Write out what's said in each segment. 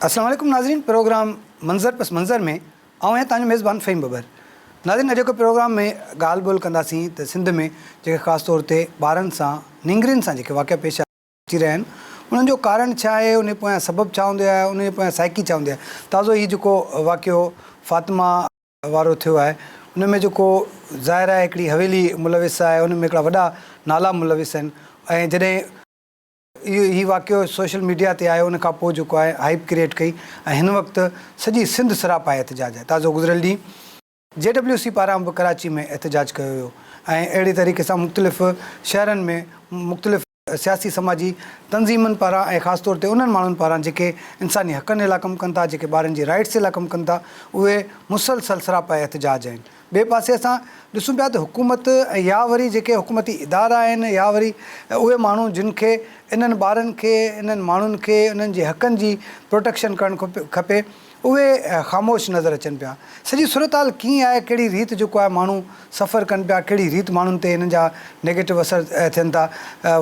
अस्सलाम वालेकुम नाज़रीन, प्रोग्राम मंज़र पस मंज़र में आऊं आहियां तव्हांजो मेज़बान फ़हीम बबर। नाज़रीन, अॼोके प्रोग्राम में ॻाल्हि ॿोल कंदासीं त सिंध में जेके ख़ासि तौर ते ॿारनि सां निंगरियुनि सां जेके वाक़िया पेश अची रहिया आहिनि उन्हनि जो कारण छा आहे, उन पोयां सबबु छा हूंदो आहे, उन पोयां साइकी छा हूंदी आहे। ताज़ो ही जेको वाक़ियो फातिमा वारो थियो आहे उन में जेको ज़ाहिर आहे हिकिड़ी हवेली मुलविस आहे, उन में हिकिड़ा वॾा नाला मुलविस आहिनि। ऐं जॾहिं ही वाक़ियो सोशल मीडिया ते आयो उन खां पोइ जेको आहे हाइप क्रिएट कई ऐं हिन वक़्तु सॼी सिंध सरापा एहतजाज आहे। ताज़ो गुज़िरियल ॾींहुं JWC पारां बि कराची में एहतजाज कयो वियो ऐं अहिड़े तरीक़े सां मुख़्तलिफ़ शहरनि में मुख़्तलिफ़ सियासी समाजी तंज़ीमुनि पारां ऐं ख़ासि तौर ते उन्हनि माण्हुनि पारां जेके इंसानी हक़नि लाइ कमु कनि था, जेके ॿारनि जी राइट्स जे लाइ कमु कनि था, उहे मुसलसल सरापा एहतजाज आहिनि। ॿिए पासे असां ॾिसूं पिया त हुकूमत या वरी जेके हुकूमती इदारा आहिनि या वरी उहे माण्हू जिन खे इन्हनि ॿारनि खे इन्हनि माण्हुनि खे इन्हनि जे हक़नि जी प्रोटेक्शन करणु खपे उहे ख़ामोश नज़र अचनि पिया। सॼी सूरत हाल कीअं आहे, कहिड़ी रीति जेको आहे माण्हू सफ़र कनि पिया, कहिड़ी रीति माण्हुनि ते हिननि जा नेगेटिव असर थियनि था।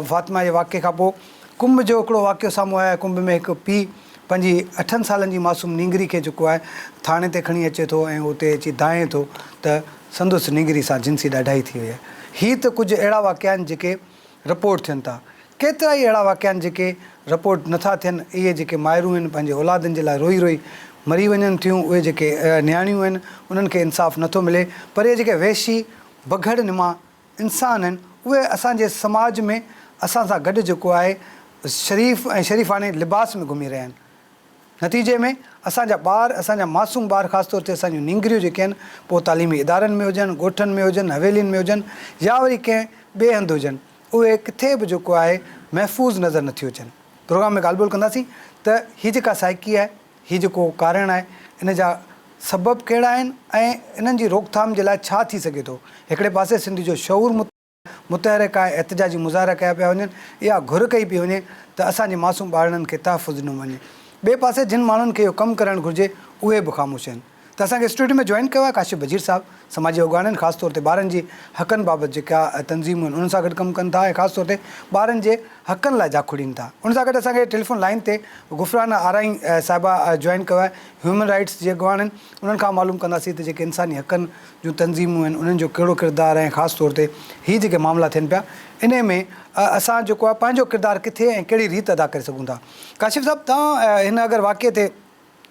फातिमा जे वाक़े खां पोइ कुंभ जो हिकिड़ो वाक़ियो साम्हूं आयो। कुंभ में हिकु पीउ पंहिंजी 8 सालनि जी मासूम निंगरी खे जेको आहे थाणे ते खणी अचे थो ऐं उते अची दाए थो त संदुसि निंगरी सां जिनसी ॾाढाई थी वई आहे। हीअ त कुझु अहिड़ा वाक़िया आहिनि जेके रिपोर्ट थियनि था। केतिरा ई अहिड़ा वाक़िया आहिनि जेके रिपोर्ट नथा थियनि। इहे जेके माइरूं आहिनि पंहिंजे औलादनि जे लाइ रोई रोई मरी वञनि थियूं, उहे जेके नियाणियूं आहिनि उन्हनि खे इंसाफ़ु नथो मिले। पर इहे जेके वहशी बघड़ निमा इंसान आहिनि उहे असांजे समाज में असां सां गॾु जेको आहे शरीफ़ ऐं शरीफ़ाने लिबास में घुमी रहिया आहिनि। नतीजे में असांजा ॿार, असांजा मासूम ॿार, ख़ासि तौर ते असांजूं निंगरियूं जेके आहिनि पोइ तालीमी इदारनि में हुजनि, ॻोठनि में हुजनि, हवेलियुनि में हुजनि या वरी कंहिं ॿिए हंधि हुजनि, उहे किथे बि जेको आहे महफ़ूज़ नज़र नथियूं अचनि। प्रोग्राम में ॻाल्हि ॿोल कंदासीं त हीअ जेका साइकी आहे, हीअ जेको कारण आहे, इन जा सबबु कहिड़ा आहिनि ऐं इन्हनि जी रोकथाम जे लाइ छा थी सघे थो। हिकिड़े पासे सिंध जो शऊर मुतहरिक आहे, एहतजाजी मुज़ाहिरा कया पिया वञनि, इहा घुर कई पई वञे त असांजे मासूम ॿारनि खे तहफ़ुज़ न वञे। ॿिए पासे जिन माण्हुनि खे इहो कमु करणु घुरिजे उहे बि ख़ामोश आहिनि। त असांखे स्टूडियो में जॉइन कयो आहे काशिफ़ बजीर साहब, समाजी अॻवान आहिनि, ख़ासि तौर ते ॿारनि जी हक़नि बाबति जेका तंज़ीमूं आहिनि उन्हनि सां गॾु कमु कनि था ऐं ख़ासि तौर ते ॿारनि जे हक़नि लाइ जाखुड़ीनि था। उन सां गॾु असांखे टेलीफोन लाइन ते गुफ़राना आराई साहिबा जॉइन कयो आहे, ह्यूमन राइट्स जे अॻवान आहिनि। उन्हनि खां मालूम कंदासीं त जेके इंसानी हक़नि जूं तंज़ीमूं आहिनि उन्हनि जो कहिड़ो किरदारु आहे ऐं ख़ासि तौर ते हीअ जेके मामला थियनि पिया इन में असां जेको आहे पंहिंजो किरदारु किथे ऐं कहिड़ी रीति अदा करे सघूं था। काशिफ़ साहिबु, तव्हां हिन अगरि वाक़िए ते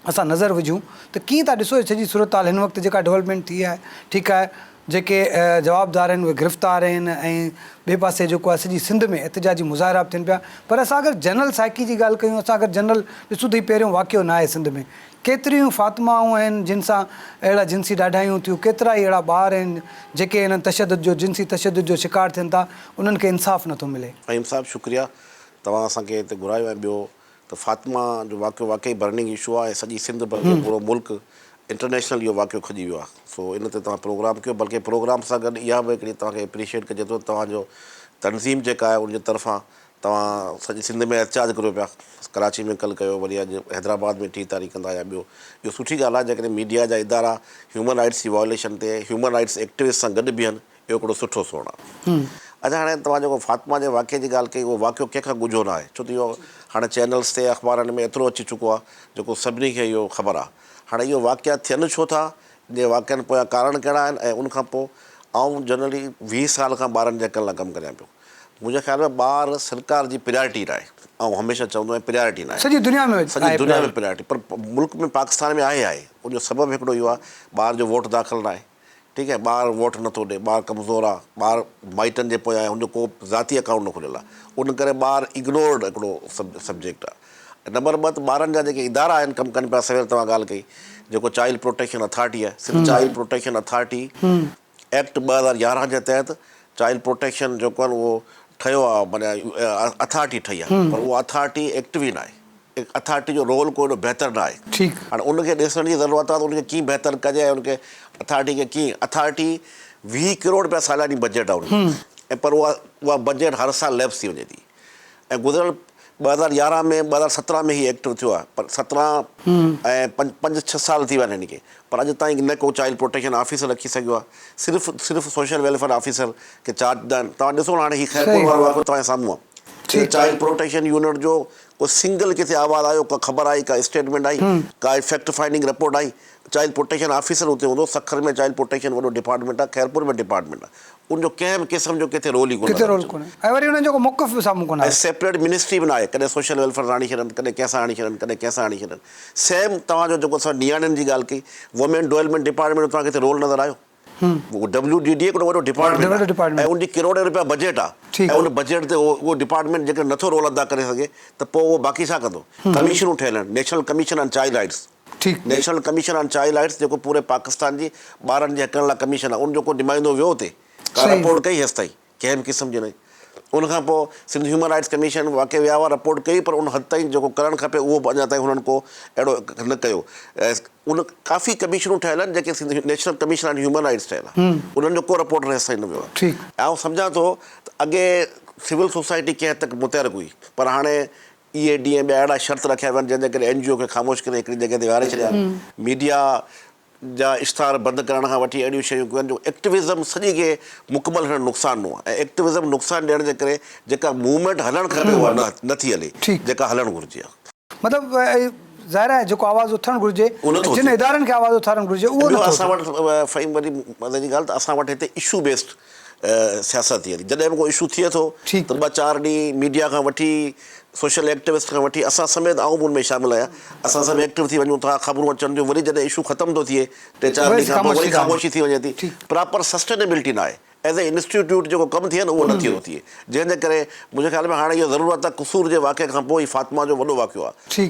असां नज़र विझूं त कीअं था ॾिसो सॼी सूरत हाल हिन वक़्तु जेका डेवलपमेंट थी आहे? ठीकु आहे, जेके जवाबदार आहिनि उहे गिरफ़्तार आहिनि ऐं ॿिए पासे जेको आहे सॼी सिंध में एहतजाजी मुज़ाहिरा बि थियनि पिया। पर असां अगरि जनरल साइकी जी ॻाल्हि कयूं, असां अगरि जनरल ॾिसूं त हीउ पहिरियों वाक़ियो न आहे सिंध में। केतिरियूं फातिमाऊं आहिनि जिन सां अहिड़ा जिनसी ॾाढायूं थियूं, केतिरा ई अहिड़ा ॿार आहिनि जेके हिन तशदुद जो, जिनसी तशदुद जो शिकार थियनि था, उन्हनि खे इंसाफ़ु नथो मिले। फ़हीम साहब, शुक्रिया, तव्हां असांखे हिते घुरायो आहे। ॿियो त फातिमा जो वाक़ियो वाक़ई बर्निंग इशू आहे, सॼी सिंध बल्कि पूरो मुल्क इंटरनेशनल इहो वाक़ियो खजी वियो आहे। सो इन ते तव्हां प्रोग्राम कयो, बल्कि प्रोग्राम सां गॾु इहा बि हिकिड़ी तव्हांखे एप्रिशिएट कजे थो तव्हांजो तनज़ीम जेका आहे उनजे तरफ़ां तव्हां सॼी सिंध में एहतजाज करो पिया। कराची में कल्ह कयो, वरी अॼु हैदराबाद में 3 तारीख़ कंदा आया। ॿियो इहो सुठी ॻाल्हि आहे जेकॾहिं मीडिया जा इदारा ह्यूमन राइट्स जी वायोलेशन ते ह्यूमन राइट्स एक्टिविस्ट सां गॾु बीहनि, इहो हिकिड़ो सुठो सोण आहे। अच्छा, हाणे तव्हां जेको फातिमा जे वाक़े जी ॻाल्हि कई, उहो वाक़ियो कंहिंखां ॻुझो न आहे, छो त इहो हाणे चैनल्स ते अख़बारनि में एतिरो अची चुको आहे जेको सभिनी खे इहो ख़बर आहे। हाणे इहो वाक़िया थियनि छो था, जे वाक़ियनि पोयां कारण कहिड़ा आहिनि ऐं उनखां पोइ आउं जनरली 20 साल खां ॿारनि जे हक़नि लाइ कमु करियां पियो। मुंहिंजे ख़्याल में ॿार सरकार जी प्रायोरिटी न आहे। ऐं हमेशह चवंदो आहियां प्रायोरिटी न आहे, सॼी दुनिया में प्रायोरिटी, पर मुल्क में पाकिस्तान में आहे। उनजो सबबु हिकिड़ो इहो आहे, ॿार जो वोट दाख़िल न आहे। ठीकु आहे, ॿारु वोट नथो ॾिए, ॿारु कमज़ोरु आहे, ॿारु माइटनि जे पोयां आहे, हुनजो को ज़ाती अकाउंट न खुलियल आहे, उन करे ॿारु इग्नोर्ड हिकिड़ो सब्जेक्ट आहे। नंबर 2 त ॿारनि जा जेके इदारा आहिनि कमु कनि पिया, सवेल तव्हां ॻाल्हि कई, जेको चाइल्ड प्रोटेक्शन अथॉरिटी आहे, सिर्फ़ु चाइल्ड प्रोटेक्शन अथॉरिटी एक्ट 2011 जे तहत चाइल्ड प्रोटेक्शन जेको आहे उहो ठहियो आहे, माना अथॉरिटी ठही आहे, पर उहा अथॉरिटी एक्टिव ई न आहे। अथॉरिटी जो रोल को एॾो बहितरु न आहे। हाणे उनखे ॾिसण जी ज़रूरत आहे त उनखे कीअं बहितरु कजे ऐं उनखे अथॉरिटी खे कीअं, अथॉरिटी 20 करोड़ रुपया सालानी बजट आहे उनजी, ऐं पर उहा बजट हर साल लैप्स थी वञे थी। ऐं गुज़िरियल 2011 में 2017 में ही एक्टिव थियो आहे, पर 17 ऐं 5-6 साल थी विया आहिनि हिनखे, पर अॼु ताईं न को चाइल्ड प्रोटेक्शन ऑफिसर रखी सघियो आहे। सिर्फ़ु सोशल वेलफेयर ऑफिसर खे चार्ज ॾियनि। तव्हां ॾिसो हाणे ही ख़ैरपुर वारो वाक़ियो तव्हांजे साम्हूं आहे। चाइल्ड प्रोटेक्शन यूनिट जो को सिंगल किथे आवाज़ आयो, का ख़बर आई, का स्टेटमेंट आई, का फैक्ट फाइंडिंग रिपोर्ट आई, चाइल्ड प्रोटेक्शन ऑफिसर हुते हूंदो, सखर में चाइल्ड प्रोटेक्शन वॾो डिपार्टमेंट आहे, खैरपुर में डिपार्टमेंट आहे, उनजो कंहिं बि क़िस्म जो किथे रोल ई किथे रोल कोन्हे ऐं वरी उन्हनि जो मौक़िफ़ बि साम्हूं कोन ऐं आहे। सेपरेट मिनिस्ट्री बि न आहे, कॾहिं सोशल वेलफेयर आणी छॾनि, कॾहिं कंहिंसां आणी छॾनि, कॾहिं कंहिंसां आणी छॾनि। सेम तव्हांजो जेको असां नियाणियुनि जी ॻाल्हि कई, वुमेन डेवलपमेंट डिपार्टमेंट में तव्हांखे हिते रोल नज़र आयो? वो WDDA हिकिड़ो वॾो डिपार्टमेंट आहे ऐं उनजी करोड़ रुपया बजट आहे, ऐं उन बजट ते उहो डिपार्टमेंट जेकर नथो रोल अदा करे सघे त पोइ उहो बाक़ी छा कंदो? कमीशनूं ठहियल आहिनि, national commission on child rights, national commission on child rights जेको पूरे पाकिस्तान जी ॿारनि जे हक़नि लाइ कमीशन आहे, उनजो को नुमाइंदो वियो हुते, का रिपोर्ट कई हेसि ताईं कंहिं बि क़िस्म जी न। उनखां पोइ सिंध ह्यूमन राइट्स कमीशन वाक़ई विया हुआ, रिपोर्ट कई, पर उन हद ताईं जेको करणु खपे उहो अञा ताईं हुननि को अहिड़ो न कयो। उन काफ़ी कमीशनूं ठहियल आहिनि जेके national commission on human rights ठहियल आहे, उन्हनि जो को रिपोर्ट हेसि ताईं न वियो आहे। ऐं सम्झां थो त अॻे सिविल सोसाइटी कंहिं हद तक मुतहरक हुई, पर हाणे EAD ॿिया अहिड़ा शर्त रखिया विया आहिनि जंहिंजे करे NGO खे ख़ामोश करे हिकिड़ी जॻह ते विहारे छॾिया। मीडिया जा इश्तहार बंदि करण खां वठी अहिड़ियूं शयूं कयूं आहिनि जो एक्टिविज़म सॼी खे मुकमल हिन नुक़सानु ॾिनो आहे, ऐं एक्टिविज़म नुक़सानु ॾियण जे करे जेका मूवमेंट हलणु खपे उहा नथी हले जेका हलणु घुरिजे आहे। मतिलबु ज़ाहिर आहे जेको आवाज़ उथणु घुरिजे, जिन इदारनि खे आवाज़ उथारणु घुरिजे उहो नथो। असां वटि फ़हीम वरी मदद जी ॻाल्हि त असां वटि हिते इशू बेस्ड सियासत थी हली। जॾहिं बि को इशू थिए थो त 2-4 ॾींहं मीडिया खां वठी सोशल एक्टिविस्ट खां वठी असां समेत आऊं बि उनमें शामिल आहियां, असां सभु एक्टिव थी वञूं था, ख़बरूं अचनि थियूं, वरी जॾहिं इशू ख़तमु थो थिए 3-4 ॾींहं खां पोइ वरी ख़ामोशी थी वञे थी। प्रॉपर सस्टेनेबिलिटी न आहे, एज़ ए इंस्टीट्यूट जेको कमु थिए न उहो नथी थो थिए, जंहिंजे करे मुंहिंजे ख़्याल में हाणे इहो ज़रूरत आहे। कुसूर जे वाक़े खां पोइ फातिमा जो वॾो वाक़ियो आहे।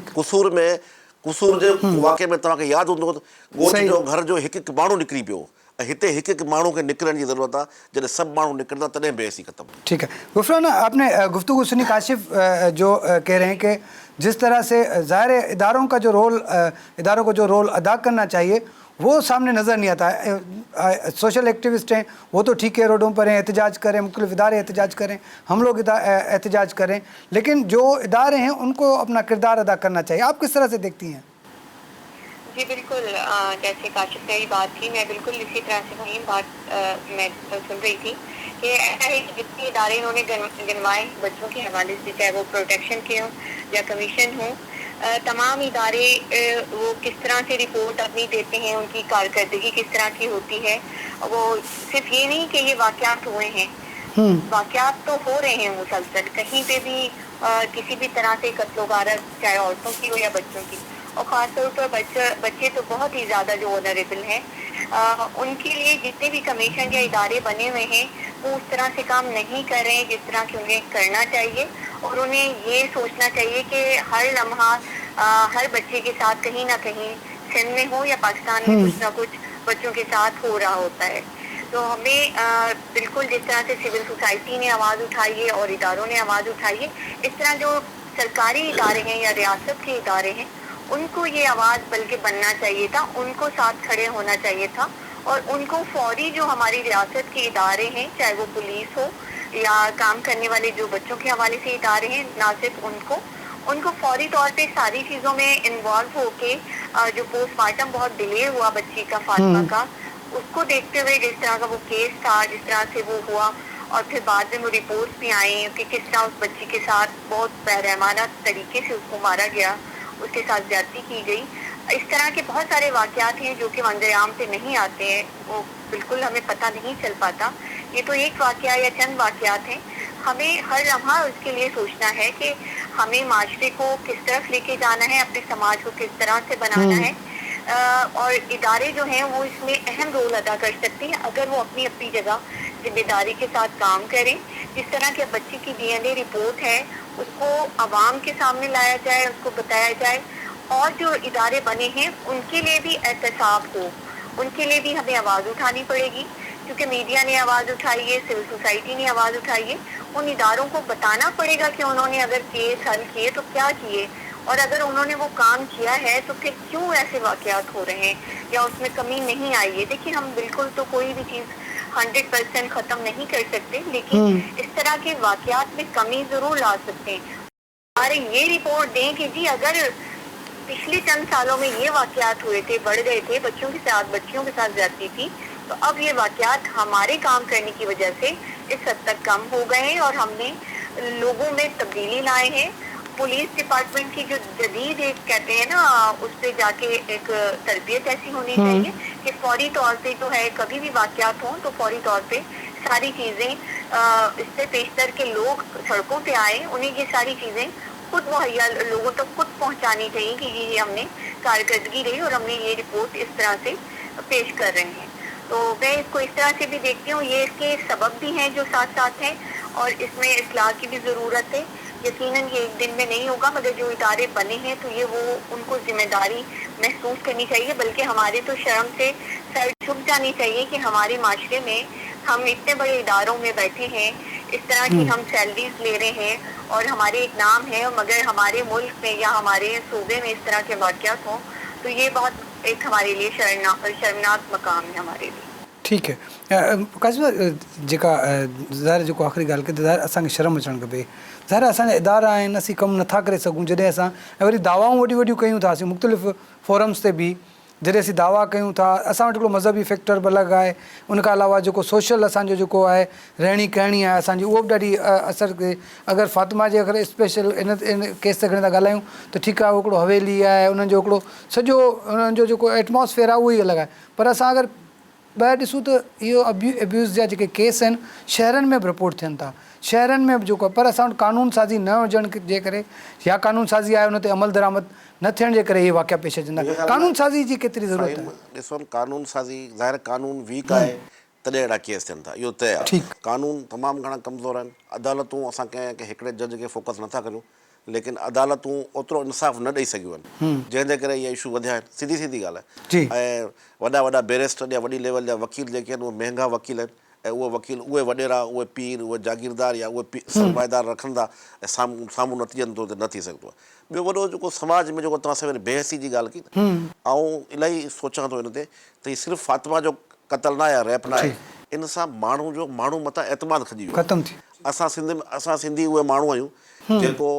कुसूर जे वाक़े में तव्हांखे यादि हूंदो त ॻोठ जो घर जो हिकु हिकु माण्हू निकिरी पियो, ऐं हिते हिकु हिकु माण्हू खे निकिरण जी ज़रूरत आहे। जॾहिं सभु माण्हू निकिरंदा तॾहिं बहस ही ख़त्म। ठीक है गुफरान, आपने गुफ्तगू सुनी काशिफ जो कह रहे हैं कि जिस तरह से ज़ाहिर इदारों का जो रोल इदारों को जो रोल अदा करना चाहिए वो सामने नज़र नहीं आता है। सोशल एक्टिविस्ट हैं वो तो ठीक है, रोडों पर हैं, एहतजाज करें, मुख्तलिफ इदारे एहतजाज करें, हम लोग एहतजाज करें, लेकिन जो इदारे हैं उनको अपना किरदार अदा करना चाहिए। आप किस तरह से देखती हैं? जी बिल्कुल, जैसे काशिफ की बात थी, मैं बिल्कुल इसी तरह से वही बात मैं सुन रही थी कि ऐसा है कि जितने इदारे इन्होंने गिनवाए बच्चों के हवाले से, चाहे वो प्रोटेक्शन के हों या कमीशन हो, तमाम इदारे वो किस तरह से रिपोर्ट अपनी देते हैं, उनकी कारकर्दगी किस तरह की होती है। वो सिर्फ ये नहीं कि ये वाक़यात हुए हैं, वाक़यात तो हो रहे हैं मुसलसल, कहीं पे भी किसी भी तरह से कत्लो गारत, चाहे औरतों की हो या बच्चों की, और ख़ासतौर पर बच्चे तो बहुत ही ज़्यादा जो ऑनरेबल हैं, उनके लिए जितने भी कमीशन या इदारे बने हुए हैं वो उस तरह से काम नहीं कर रहे हैं जिस तरह की उन्हें करना चाहिए। और उन्हें ये सोचना चाहिए कि हर लम्हा हर बच्चे के साथ कहीं ना कहीं सिंध में हो या पाकिस्तान में कुछ ना कुछ बच्चों के साथ हो रहा होता है। तो हमें बिल्कुल जिस तरह से सिविल सोसाइटी ने आवाज़ उठाई है और इदारों ने आवाज़ उठाई है, इस तरह जो सरकारी इदारे हैं या रियासत के इदारे हैं उनको ये आवाज़ बल्कि बनना चाहिए था, उनको साथ खड़े होना चाहिए था। और उनको फौरी जो हमारी रियासत के इदारे हैं, चाहे वो पुलिस हो या काम करने वाले जो बच्चों के हवाले से इदारे हैं, ना सिर्फ उनको फौरी तौर पे सारी चीज़ों में इन्वॉल्व होके जो पोस्टमार्टम बहुत डिले हुआ बच्ची का, फातिमा का, उसको देखते हुए जिस तरह का वो केस था, जिस तरह से वो हुआ, और फिर बाद में वो रिपोर्ट्स भी आई कि किस तरह उस बच्ची के साथ बहुत बेरहमाना तरीके से उसको मारा गया, उसके साथ ज्यादती की गई। इस तरह के बहुत सारे वाक़यात हैं जो कि मंजर-ए-आम पे नहीं आते हैं, वो बिल्कुल हमें पता नहीं चल पाता। ये तो एक वाक़या या चंद वाक़यात हैं। हमें हर लम्हा उसके लिए सोचना है कि हमें माशरे को किस तरफ लेके जाना है, अपने समाज को किस तरह से बनाना है, और इदारे जो हैं वो इसमें अहम रोल अदा कर सकते हैं अगर वो अपनी अपनी जगह जिम्मेदारी के साथ काम करें। जिस तरह के बच्ची की DNA रिपोर्ट है उसको आवाम के सामने लाया जाए, उसको बताया जाए, और जो इदारे बने हैं उनके लिए भी एहतसाब हो, उनके लिए भी हमें आवाज़ उठानी पड़ेगी, क्योंकि मीडिया ने आवाज़ उठाई है, सिविल सोसाइटी ने आवाज़ उठाई है। उन इदारों को बताना पड़ेगा कि उन्होंने अगर केस हल किए तो क्या किए, और अगर उन्होंने वो काम किया है तो फिर क्यों ऐसे वाक़यात हो रहे हैं या उसमें कमी नहीं आई है। देखिए, हम बिल्कुल तो कोई भी चीज़ 100% ख़त्म नहीं कर सकते, लेकिन इस तरह के वाक़यात में कमी ज़रूर ला सकते हैं। अरे ये रिपोर्ट दें कि जी अगर पिछले चंद सालों में ये वाक़यात हुए थे, बढ़ गए थे, बच्चियों के साथ ज्यादती थी, तो अब ये वाक़यात हमारे काम करने की वजह से इस हद तक कम हो गए हैं और हमने लोगों में तब्दीली लाए हैं। पुलिस डिपार्टमेंट की जो जदीद एक कहते हैं ना, उस पे जाके एक तरबियत ऐसी होनी चाहिए कि फौरी तौर पे जो है कभी भी वाक़यात हों तो फौरी तौर पे सारी चीज़ें इससे पेशतर के लोग सड़कों पे आए, उन्हें ये सारी चीज़ें खुद मुहैया लोगों तक खुद पहुंचानी चाहिए कि ये हमने कारकर्दगी रही और हमने ये रिपोर्ट इस तरह से पेश कर रहे हैं। तो मैं इसको इस तरह से भी देखती हूँ, ये इसके सबब भी हैं जो साथ साथ हैं और इसमें इस्लाह की भी ज़रूरत है। यकीनन ये एक दिन में नहीं होगा, मगर जो इदारे बने हैं तो ये वो उनको जिम्मेदारी महसूस करनी चाहिए, बल्कि हमारे तो शर्म से सर झुक जानी चाहिए कि हमारे माशरे में हम इतने बड़े इदारों में बैठे हैं, इस तरह की हम सैलरीज ले रहे हैं और हमारे एक नाम है, मगर हमारे मुल्क में या हमारे सूबे में इस तरह के वाक़यात हों तो ये बहुत एक हमारे लिए शर्मनाक मकाम है हमारे लिए। ठीक है काशिफ़ जेका ज़ाहिर जेको आख़िरी ॻाल्हि कई त ज़ाहिर असांखे शर्म अचणु खपे। ज़ाहिर असांजा इदारा आहिनि, असीं कमु नथा करे सघूं जॾहिं असां ऐं वरी दावाऊं वॾियूं वॾियूं कयूं था असीं मुख़्तलिफ़ फोरम्स ते बि जॾहिं असीं दावा कयूं था। असां वटि हिकिड़ो मज़हबी फैक्टर बि अलॻि आहे, उन खां अलावा जेको सोशल असांजो जेको आहे रहणी कहणी आहे असांजी उहो बि ॾाढी असरु कई। अगरि फातिमा जे अगरि स्पेशल इन केस ते खणी था ॻाल्हायूं त ठीकु आहे, उहो हिकिड़ो हवेली आहे, उन्हनि जो हिकिड़ो सॼो उन्हनि जो जेको एटमॉस्फेयर आहे उहो ई अलॻि आहे। पर असां अगरि ॿाहिरि ॾिसूं त इहो अब्यूज़ जा जेके केस आहिनि शहरनि में बि रिपोर्ट थियनि था, शहरनि में बि जेको आहे, पर असां वटि कानून साज़ी न हुजण जे करे या कानून साज़ी आहे उन ते अमल दरामद न थियण जे करे इहे वाक़िया पेश अचनि था। कानून साज़ी जी केतिरी ज़रूरत आहे? ॾिसो कानून साज़ी ज़ाहिर कानून वीक आहे तॾहिं अहिड़ा केस थियनि था, इहो तय आहे। कानून तमामु घणा कमज़ोर आहिनि, अदालतूं असां कंहिं हिकिड़े जज खे फोकस नथा करियूं, लेकिन अदालतूं ओतिरो इंसाफ़ न ॾेई सघियूं आहिनि, जंहिंजे करे इहे इशू वधिया आहिनि। सीधी सीधी ॻाल्हि आहे। ऐं वॾा वॾा बैरिस्टर या वॾी लेवल जा वकील जेके आहिनि उहे महांगा वकील आहिनि, ऐं उहे वकील उहे वॾेरा उहे पीर उहे जागीरदार या उहे सरमाएदार रखंदा ऐं साम्हूं साम्हूं न थी वञे त न थी सघंदो आहे। ॿियो वॾो जेको समाज में जेको तव्हां सवेरे बेहसी जी ॻाल्हि कई न, ऐं इलाही सोचां थो हिन ते त हीउ सिर्फ़ु फातिमा जो क़तल न आहे या रैप न आहे, इन सां माण्हू मथां एतमाद खजी वियो, ख़तमु थी। असां सिंधी उहे माण्हू आहियूं जेको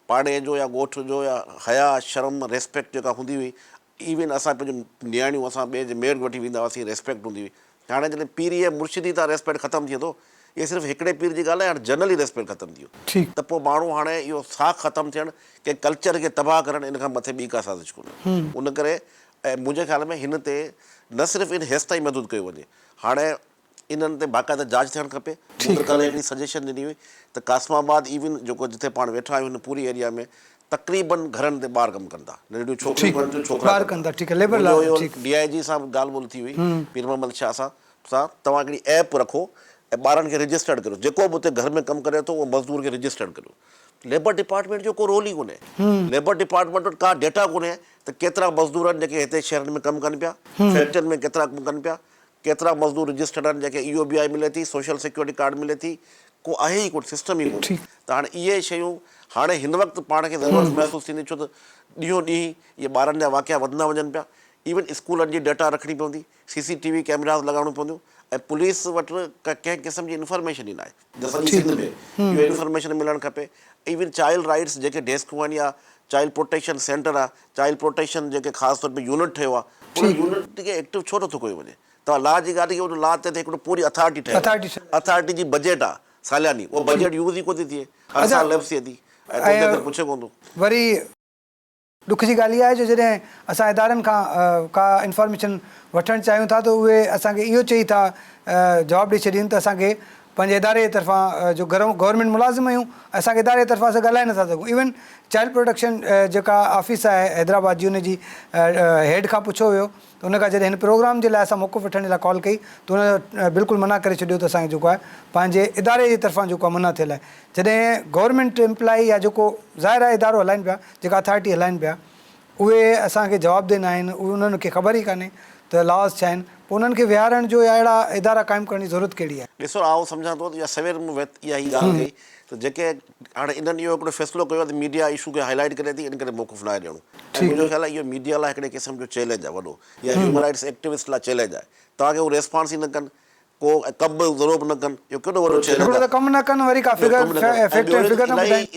पाड़े जो या ॻोठ जो या हया शर्म रेस्पेक्ट जेका हूंदी हुई, इवन असां पंहिंजूं नियाणियूं असां ॿिए जे मेड़ वठी वेंदा हुआसीं, रेस्पेक्ट हूंदी हुई। हाणे जॾहिं पीरी ऐं मुर्शिदी तां रेस्पेक्ट ख़तमु थिए थो, इहे सिर्फ़ु हिकिड़े पीर जी ॻाल्हि आहे, हाणे जनरली रेस्पेक्ट ख़तमु थी वियो, त पोइ माण्हू हाणे इहो साख़ ख़तमु थियणु के कल्चर खे तबाह करणु इन खां मथे ॿी का साज़िश कोन्हे। उन करे ऐं मुंहिंजे ख़्याल में हिन ते न सिर्फ़ु इन हेसि ताईं मदद कयो वञे, हाणे इन्हनि ते बाक़ाइदा जांच थियणु खपे। कल्ह हिकिड़ी सजेशन ॾिनी हुई त कासमाबाद इवन जेको जिते पाण वेठा आहियूं हिन पूरी एरिया में तक़रीबन घरनि ते ॿार कमु कंदा, नंढियूं छोकिरियूं छोकिरा कंदा। DIG सां बि ॻाल्हि ॿोल्हि थी हुई, पीर मोहम्मद शाह सां, तव्हां हिकिड़ी ऐप रखो ऐं ॿारनि खे रजिस्टर्ड करियो, जेको बि हुते घर में कमु करे थो उहो मज़दूर खे रजिस्टर्ड करियो। लेबर डिपार्टमेंट जो को रोल ई कोन्हे, लेबर डिपार्टमेंट वटि का डेटा कोन्हे त केतिरा मज़दूर आहिनि जेके हिते शहरनि में कमु कनि पिया, फैक्ट्रियुनि में केतिरा कमु कनि पिया, केतिरा मज़दूर रजिस्टर्ड आहिनि जंहिंखे EOBI मिले थी, सोशल सिक्योरिटी कार्ड मिले थी, को आहे ई कोन, सिस्टम ई कोन्हे। त हाणे इहे शयूं हाणे हिन वक़्तु पाण खे ज़रूरत महसूसु थींदी, छो त ॾींहों ॾींहुं इहे ॿारनि जा वाक़िया वधंदा वञनि पिया। इवन स्कूलनि जी डेटा रखणी पवंदी, CCTV कैमरास लॻाइणियूं पवंदियूं, ऐं पुलिस वटि कंहिं क़िस्म जी इंफॉर्मेशन ई न आहे। सॼी सिंध में इहो इंफॉर्मेशन मिलणु खपे। इवन चाइल्ड राइट्स जेके डेस्कूं आहिनि या चाइल्ड प्रोटेक्शन सेंटर आहे, चाइल्ड प्रोटेक्शन जेके ख़ासि तौर ते यूनिट ठहियो आहे, उन यूनिट खे एक्टिव छो नथो कयो वञे? तव्हां लॉ जी ॻाल्हि कई, उन लॉ ते हिकिड़ो पूरी अथॉरिटी ठहे, अथॉरिटी जी बजट आहे सालियानी, उहो बजट यूज़ ई कोन थी थिए, हर साल लैप्स थिए थी ऐं कोई अगरि पुछे कोन थो। वरी ॾुख जी ॻाल्हि इहा आहे जो जॾहिं असां इदारनि खां का इंफॉर्मेशन वठणु चाहियूं था त उहे असांखे इहो चई था, जवाबु ॾेई छॾीनि त असांखे पंहिंजे इदारे जे तरफ़ां जो गवर्नमेंट मुलाज़िम आहियूं, असांखे इदारे जे तरफ़ां असां ॻाल्हाए नथा सघूं। इवन चाइल्ड प्रोटेक्शन जेका ऑफिस आहे हैदराबाद जी, उनजी हेड खां पुछो वियो त उन खां जॾहिं हिन प्रोग्राम जे लाइ असां मौक़ो वठण जे लाइ कॉल कई त उन बिल्कुलु मना करे छॾियो त असांखे जेको आहे पंहिंजे इदारे जे तरफ़ां जेको आहे मना थियल आहे। जॾहिं गवर्नमेंट एम्प्लॉई या जेको ज़ाहिर आहे इदारो हलाइनि पिया, जेका अथॉरिटी हलाइनि पिया, उहे असांखे जवाबु ॾींदा आहिनि, उन्हनि खे ख़बर ई कान्हे त लॉस छा आहिनि, पोइ उन्हनि खे विहारण जो या अहिड़ा इदारा क़ाइमु करण जी ज़रूरत कहिड़ी आहे? ॾिसो, आउं सम्झां थो त इहा सवेर मूं इहा ई ॻाल्हि कई त जेके हाणे इन्हनि इहो हिकिड़ो फ़ैसिलो कयो आहे त मीडिया इशू खे हाईलाइट करे थी, इन करे मौक़ुफ़ न आहे ॾियणो। मुंहिंजो ख़्यालु आहे इहो मीडिया लाइ हिकिड़े क़िस्म जो चैलेंज आहे वॾो, या ह्यूमन राइट्स एक्टिविस्ट लाइ चैलेंज आहे। तव्हांखे उहो रेस्पॉन्स ई न कनि, को कमु बि ज़रूरु बि न कनि, इहो केॾो वॾो चैलेंज आहे। कमु न कनि, वरी का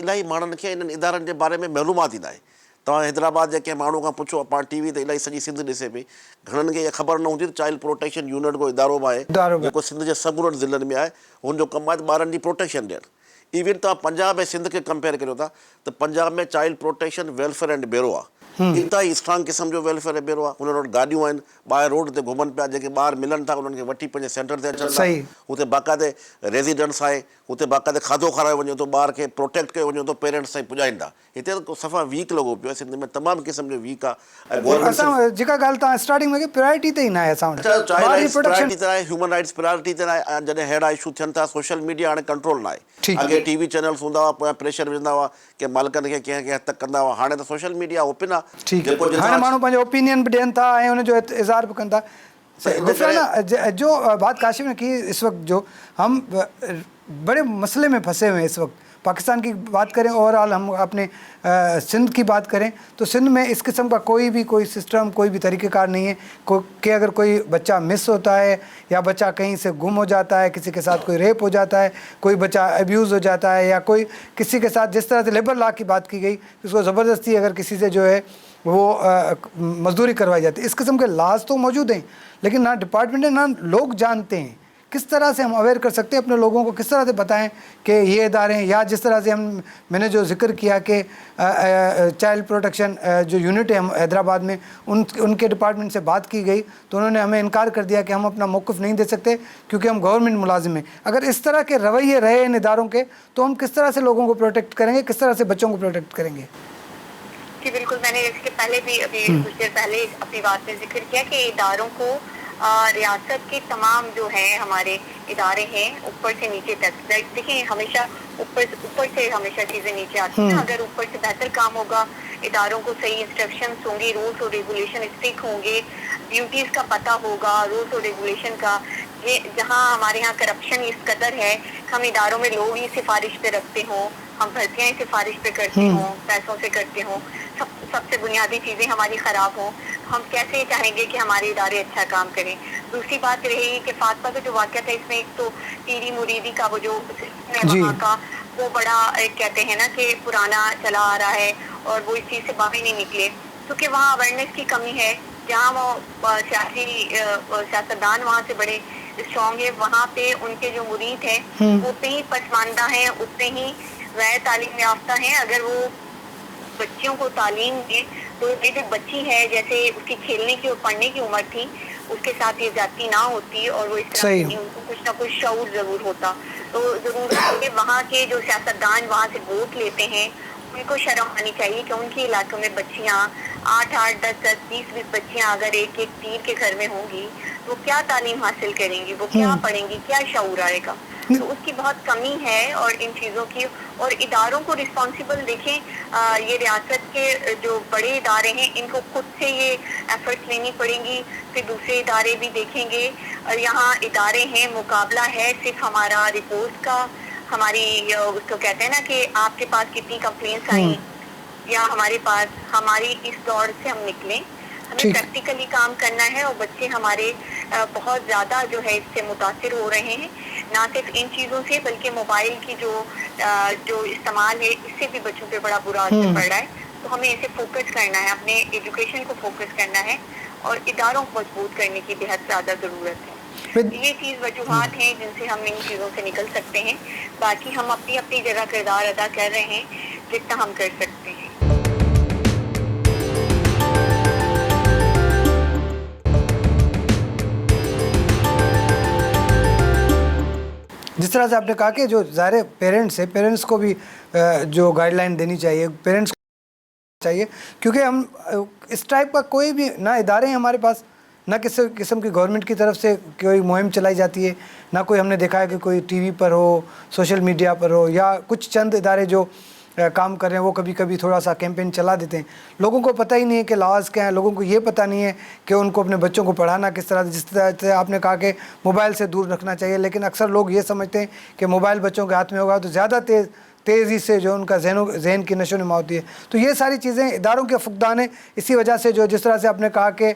इलाही माण्हुनि खे इन्हनि इदारनि जे बारे में मालूमात ई न आहे। तव्हां हैदराबाद जे कंहिं माण्हू खां पुछो, पाण TV ते इलाही सॼी सिंध ॾिसे पई, घणनि खे इहा ख़बर न हूंदी त चाइल्ड प्रोटेक्शन यूनिट को इदारो बि आहे जेको सिंध जे सभु ज़िलनि में आहे, हुनजो कमु आहे त ॿारनि जी प्रोटेक्शन ॾियणु। इवन तव्हां पंजाब ऐं सिंध खे कंपेयर करियो था त पंजाब में child protection welfare and bureau आहे, इंतिहाई स्ट्रांग क़िस्म जो वेलफेयर ऐं ब्यूरो आहे। हुननि वटि गाॾियूं आहिनि, ॿाहिरि रोड ते घुमनि पिया, जेके ॿार मिलनि था उन्हनि खे वठी पंहिंजे सेंटर ते अचनि था, हुते बाक़ाइदे रेज़िडेंस आहे, हुते बाक़ाइदे खाधो खारायो वञे थो, ॿार खे प्रोटेक्ट कयो वञे थो, पेरेंट्स ताईं पुॼाइनि था। हिते त सफ़ा वीक लॻो पियो आहे, सिंध में तमामु क़िस्म जो वीक आहे। ऐं असां जेका ॻाल्हि तव्हां स्टार्टिंग में प्रायोरिटी ते ई न आहे असां वटि, प्रायोरिटी ते आहे, ह्यूमन राइट्स प्रायोरिटी ते आहे। ऐं जॾहिं अहिड़ा इशू थियनि था, सोशल मीडिया हाणे कंट्रोल न आहे। अॻे टीवी चैनल्स हूंदा हुआ, पोइ प्रेशर विझंदा हुआ की मालिकनि खे कंहिं हद तक कंदा हुआ, हाणे त सोशल मीडिया ओपन आहे, हाणे माण्हू पंहिंजो ओपिनियन बि ॾियनि था ऐं हुनजो इज़हार बि कनि था। जो बात काशिफ ने की इस वक्त जो हम बड़े मसले में फंसे हुए हैं इस वक्त, पाकिस्तान की बात करें ओवरऑल, हम अपने सिंध की बात करें तो सिंध में इस किस्म का कोई सिस्टम, कोई भी तरीक़ेकार नहीं है कि अगर कोई बच्चा मिस होता है या बच्चा कहीं से गुम हो जाता है, किसी के साथ कोई रेप हो जाता है, कोई बच्चा अब्यूज़ हो जाता है, या कोई किसी के साथ जिस तरह से लेबर लॉ की बात की गई, उसको ज़बरदस्ती अगर किसी से जो है वो मजदूरी करवाई जाती है, इस किस्म के लॉज तो मौजूद हैं, लेकिन ना डिपार्टमेंट है ना लोग जानते हैं। किस तरह से हम अवेयर कर सकते हैं अपने लोगों को, किस तरह से बताएं कि ये इदारे हैं, या जिस तरह से मैंने जो जिक्र किया कि चाइल्ड प्रोटेक्शन जो यूनिट है हैदराबाद में, उनके डिपार्टमेंट से बात की गई तो उन्होंने हमें इनकार कर दिया कि हम अपना मौक़िफ़ नहीं दे सकते क्योंकि हम गवर्नमेंट मुलाजिम हैं। अगर इस तरह के रवैये रहे इन इदारों के तो हम किस तरह से लोगों को प्रोटेक्ट करेंगे, किस तरह से बच्चों को प्रोटेक्ट करेंगे? जी बिल्कुल, मैंने इसके पहले भी अभी कुछ देर पहले अपनी बात में जिक्र किया कि इदारों को रियासत के तमाम जो हैं हमारे इदारे हैं ऊपर से नीचे तक, देखिए हमेशा ऊपर से हमेशा चीज़ें नीचे आती हैं। अगर ऊपर से बेहतर काम होगा, इदारों को सही इंस्ट्रक्शंस होंगे, रूल्स और रेगुलेशन स्ट्रिक्ट होंगे, ड्यूटीज़ का पता होगा, रूल्स और रेगुलेशन का, ये जहाँ हमारे यहाँ करप्शन इस कदर है, हम इदारों में लोग ही सिफारिश पे रखते हों, हम भर्तियाँ ही सिफारिश पे करते हों, पैसों से करते हों, सबसे बुनियादी चीज़ें हमारी ख़राब हों, हम कैसे चाहेंगे कि हमारे इदारे अच्छा काम करें। दूसरी बात रही कि फातमा का जो वाक़या था, इसमें एक तो टीरी मुरीदी का वो जो वहाँ का वो बड़ा कहते हैं ना कि पुराना चला आ रहा है और वो इस चीज़ से बाहर नहीं निकले, क्योंकि वहाँ अवेयरनेस की कमी है। जहाँ वो सियासतदान वहाँ से बड़े स्ट्रॉन्ग है, वहाँ पे उनके जो मुरीद हैं उतने ही पसमानदा हैं, उतने ही गैर तालीम याफ्ता हैं। अगर वो बच्चियों को तालीम दे तो ये जो बच्ची है, जैसे उसकी खेलने की और पढ़ने की उम्र थी, उसके साथ ये जाती ना होती और वो इस तरह की उनको कुछ ना कुछ शऊर ज़रूर होता। तो ज़रूर है कि वहाँ के जो सियासतदान वहाँ से वोट लेते हैं, उनको शर्म आनी चाहिए कि उनके इलाकों में बच्चियाँ 8-8, 10-10, 20-20 बच्चियाँ अगर एक तीर के घर में होंगी तो क्या तालीम हासिल करेंगी, वो क्या पढ़ेंगी, क्या शऊर आएगा। तो उसकी बहुत कमी है और इन चीज़ों की, और इदारों को रिस्पॉन्सिबल देखें, ये रियासत के जो बड़े इदारे हैं इनको खुद से ये एफर्ट्स लेनी पड़ेंगी, फिर दूसरे इदारे भी देखेंगे। और यहाँ इदारे हैं, मुकाबला है सिर्फ हमारा रिपोर्ट का, हमारी उसको कहते हैं ना कि आपके पास कितनी कंप्लेंट्स आई या हमारे पास, हमारी इस दौर से हम निकलें, हमें प्रैक्टिकली काम करना है। और बच्चे हमारे बहुत ज़्यादा जो है इससे मुतासिर हो रहे हैं, ना सिर्फ इन चीज़ों से बल्कि मोबाइल की जो इस्तेमाल है इससे भी बच्चों पे बड़ा बुरा असर पड़ रहा है। तो हमें इसे फोकस करना है, अपने एजुकेशन को फोकस करना है और इदारों को मजबूत करने की बेहद ज़्यादा ज़रूरत है। ये चीज़ वजूहात हैं जिनसे हम इन चीज़ों से निकल सकते हैं। बाकी हम अपनी अपनी जगह किरदार अदा कर रहे हैं जितना हम कर सकते हैं। जिस तरह से आपने कहा कि जो ज़ाहिर पेरेंट्स है, पेरेंट्स को भी जो गाइडलाइन देनी चाहिए, पेरेंट्स चाहिए, क्योंकि हम इस टाइप का कोई भी ना इदारे हैं हमारे पास, ना किसी किस्म की गवर्नमेंट की तरफ से कोई मुहिम चलाई जाती है, ना कोई हमने देखा है कि कोई टीवी पर हो, सोशल मीडिया पर हो, या कुछ चंद इदारे जो काम कर रहे हैं वो कभी कभी थोड़ा सा कैंपेन चला देते हैं। लोगों को पता ही नहीं है कि लॉज़ क्या हैं, लोगों को ये पता नहीं है कि उनको अपने बच्चों को पढ़ाना किस तरह से, जिस तरह से आपने कहा कि मोबाइल से दूर रखना चाहिए, लेकिन अक्सर लोग ये समझते हैं कि मोबाइल बच्चों के हाथ में होगा तो ज़्यादा तेज़ी से जो उनका जहन की नशो नुमा होती है। तो ये सारी चीज़ें इदारों के फुकदान है। इसी वजह से जो जिस तरह से आपने कहा कि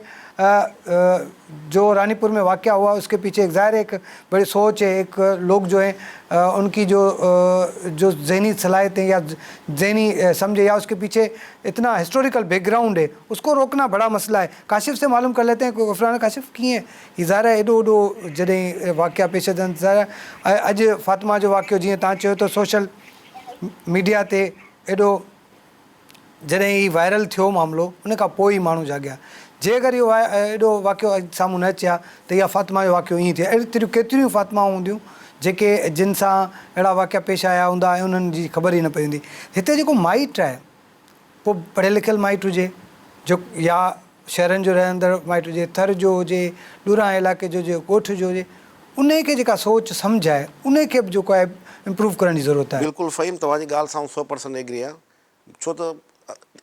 जो रानीपुर में वाक़या हुआ उसके पीछे एक ज़ाहिर एक बड़ी सोच है, एक लोग जो हैं उनकी जो ज़हनी सलाहियतें या ज़हनी समझे या उसके पीछे इतना हिस्टोरिकल बैकग्राउंड है, उसको रोकना बड़ा मसला है। काशिफ से मालूम कर लेते हैं, कोई गफरान काशिफ कीअं ही ज़ाहिर है एॾो एॾो जॾहिं वाक़या पेश अचनि, ज़ाहिर अॼु फातिमा जो वाक़ियो जीअं तव्हां चयो त सोशल मीडिया ते एॾो जॾहिं ही वायरल थियो मामिलो उन खां पोइ ई माण्हू जाॻिया। जे अगरि इहो एॾो वाक़ियो अॼु साम्हूं न अचे हा त इहा फ़ातिमा जो वाक़ियो ईअं थिए। अहिड़ियूं केतिरियूं फ़ातिमाऊं हूंदियूं जेके जिन सां अहिड़ा वाक़िया पेश आया हूंदा ऐं उन्हनि जी ख़बर ई न पई हूंदी। हिते जेको माइट आहे पोइ पढ़ियल लिखियल माइट हुजे जो या शहरनि जो रहंदड़ माइट हुजे, थर जो हुजे, ॾूरां इलाइक़े जो हुजे, ॻोठ जो हुजे, उन खे जेका सोच सम्झ आहे उन खे बि जेको आहे इम्प्रूव करण जी ज़रूरत आहे। बिल्कुलु फ़हीम, तव्हांजी ॻाल्हि सां 100% एग्री आहे। छो त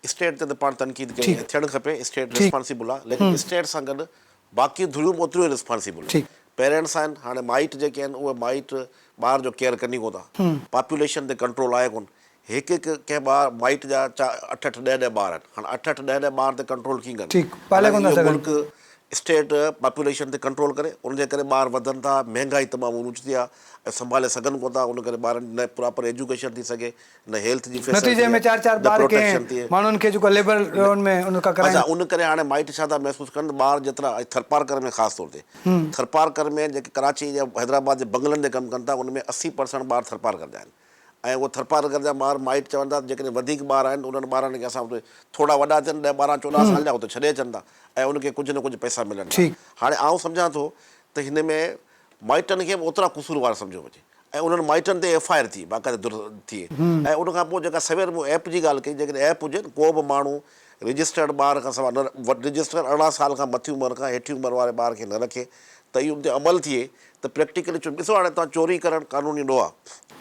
स्टेट ते त पाण तनक़ीद कई थियणु खपे, स्टेट रिस्पॉन्सिबल आहे, लेकिन स्टेट सां गॾु बाक़ी धुरियूं बि ओतिरियूं रिस्पॉन्सिबल आहिनि। पेरेंट्स आहिनि, हाणे माइट जेके आहिनि उहे माइट ॿार जो केयर कनि कोन था। पॉपुलेशन ते कंट्रोल आहे कोन। हिकु हिकु कंहिं ॿार माइट जा 8-8 10-10 ॿार आहिनि। हाणे 8-8 10-10 ॿार ते कंट्रोल कीअं कनि? मुल्क स्टेट पॉपुलेशन ते कंट्रोल करे, उनजे करे ॿार वधनि था, महांगाई तमामु ऊंची थी आहे ऐं संभाले सघनि कोन था। उन करे ॿारनि न प्रॉपर एजुकेशन थी सघे, न हेल्थ जी नतीजे में 4-4 ॿार खे माण्हुनि खे जेको लेबर में उन खां अच्छा, उन करे हाणे माइट छा था महसूसु कनि, ॿार जेतिरा थरपारकर में ख़ासि तौर ते थरपारकर में जेके कराची या हैदराबाद जे बंगलनि जे कमु कनि था, उन में 80% ॿार थरपारकर जा आहिनि। ऐं उहो थरपारकर जा ॿार माइट चवनि था जेकॾहिं वधीक ॿार आहिनि उन्हनि ॿारनि खे असां थोरा वॾा थियनि 10-12-14 साल जा, उते छॾे अचनि था ऐं उनखे कुझु न कुझु पैसा मिलनि था। हाणे आउं सम्झां थो त हिन में माइटनि खे बि ओतिरा क़सूरवार सम्झो वञे ऐं उन्हनि माइटनि ते FIR थी बाक़ाइदा थिए। ऐं उनखां पोइ जेका सवेर मूं ऐप जी ॻाल्हि कई, जेकॾहिं ऐप हुजे को बि माण्हू रजिस्टर्ड ॿार खां सवाइ न रजिस्टर्ड 18 साल खां मथी उमिरि खां हेठि उमिरि वारे ॿार खे न रखे त इहो उन ते अमल थिए त प्रैक्टिकली ॾिसो हाणे तव्हां चोरी करणु कानूनी ॾो आहे,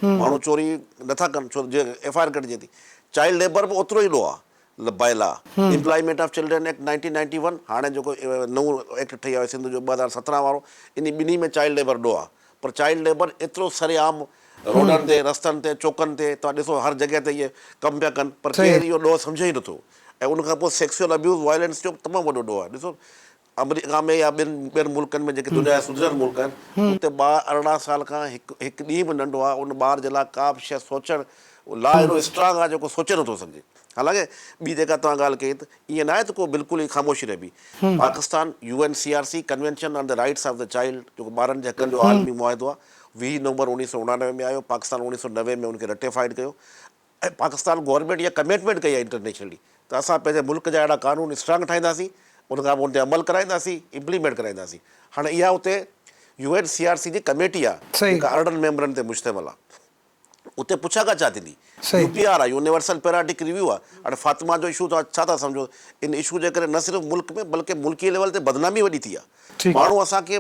माण्हू चोरी नथा कनि छो जे FIR कटिजे थी। चाइल्ड लेबर बि ओतिरो ई ॾो आहे by law. Employment of children act 1991, हाणे जेको नओं एक्ट ठही आहे सिंध जो 2017 वारो, इन ॿिन्ही में चाइल्ड लेबर ॾो आहे। पर चाइल्ड लेबर एतिरो सरेआम रोडनि ते, रस्तनि ते, चौकनि ते तव्हां ॾिसो हर जॻह ते इहे कमु पिया कनि, पर केरु इहो ॾोह सम्झे ई नथो। ऐं उनखां पोइ सेक्सुअल अब्यूज़ वायलेंस जो तमामु वॾो ॾोह आहे। ॾिसो अमेरिका में या ॿियनि मुल्कनि में जेके दुनिया जा सुधरियल मुल्क आहिनि, उते ॿार 18 साल खां हिकु ॾींहुं बि नंढो आहे, उन ॿार जे लाइ का बि शइ सोचणु ला एॾो स्ट्रांग आहे जेको सोचे नथो सघे। हालांकि ॿी जेका तव्हां ॻाल्हि कई त ईअं न आहे त को बिल्कुलु ई ख़ामोशी रहिबी। Pakistan UNCRC convention on the rights of the child जेको ॿारनि जे हक़नि जो आलमी मुआहिदो आहे, 20 नवंबर 1989 में आयो। पाकिस्तान 1990 में उनखे रेटिफाइड कयो ऐं पाकिस्तान गवर्नमेंट इहा कमिटमेंट कई आहे इंटरनेशनली त असां पंहिंजे मुल्क जा अहिड़ा कानून स्ट्रांग ठाहींदासीं, उनखां पोइ उन ते अमल कराईंदासीं, इम्प्लीमेंट कराईंदासीं। हाणे इहा उते UNCRC जी कमेटी आहे जेका 18 मेंबरनि ते मुश्तमिल आहे। उते पुछा का छा थींदी, UPR आहे, यूनिवर्सल पैराडिक रिव्यू आहे। हाणे फ़ातिमा जो इशू तव्हां छा था सम्झो, इन इशू जे करे न सिर्फ़ु मुल्क में बल्कि मुल्की लेवल ते बदनामी वॾी थी आहे। माण्हू असांखे